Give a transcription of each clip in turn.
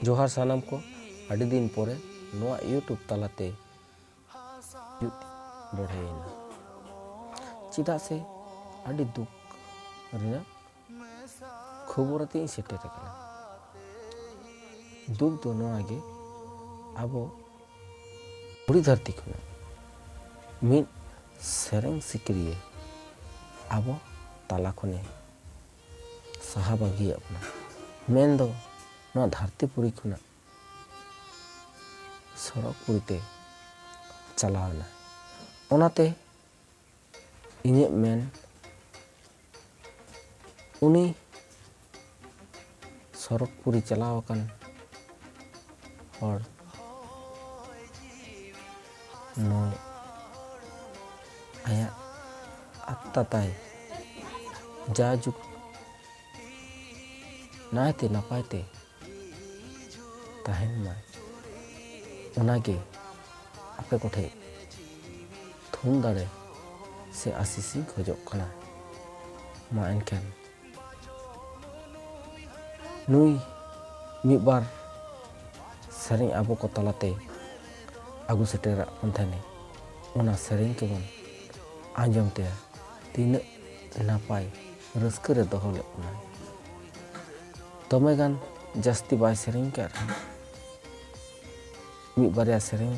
जोहार सानाम को अड़ी दिन पोरे नोआ यूट्यूब तालाते बढ़ेना चिदा से अड़ी दुख रेना खबरते सेटेर कना दुख दो नोआ गे आबो बुड़ी धरती खुना मिद सेरेंग सिकरिए आबो ताला खुने साहा बागी अपना मेन दो नोआ धरती पुरी खुना सड़क पुरीते चलावना ओनाते इnye मेन उनी सड़क पुरी चलाव अकन और नोय आया अत्ता ताई जाजुक नायते नपायते ताहेन माय ओनागे आपे कोठे थुन दाड़े से आशीषी खोजोग कना मा एनखान नुई मिद बार सेरें आबो को तालाते आगु सेटेरा थाने ओना सेरें केबन आंजमते तीन नापाय रस्के रे दोहो लेग बना दमेगान जास्ती बाय सेरें के मिद बारिया सेरें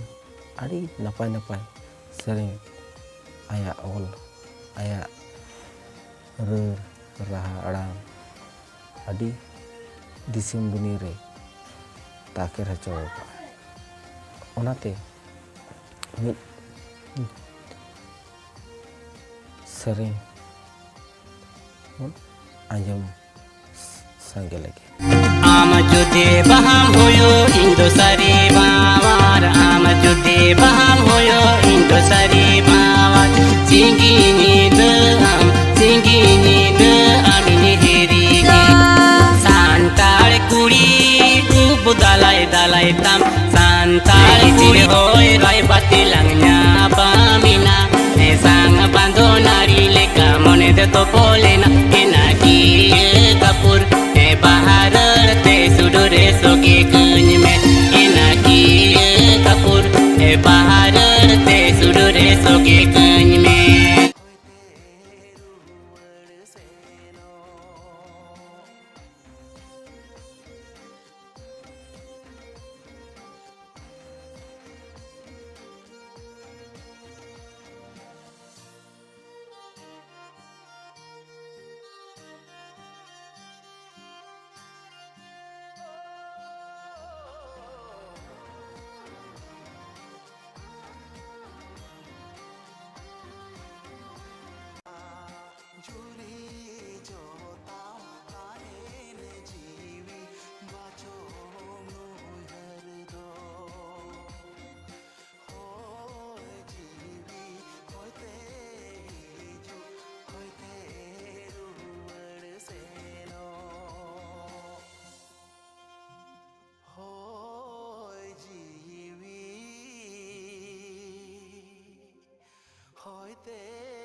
आड़ी नापाय नापाय सेरें आया ऑल आया रर राहा अड़ांग आड़ी दिसम दुनिया रे ताके रचो ओनाते मिद सेरें आंजम संगे लगे आम जुदे बहाम होयो इंदो सारी बावार आम जुदे बहाम होयो इंदो सारी बावार सिंगी नीद आमिनी हेरी सांताल कुड़ी उब दालाय दालाय ताम सांताल कुड़ी होय राय बाती langnya pamina sang bando nari leka mone de to polena enaki kapur bahar te sudure soge kunyme enaki kapur bahar te sudure soge kunyme होते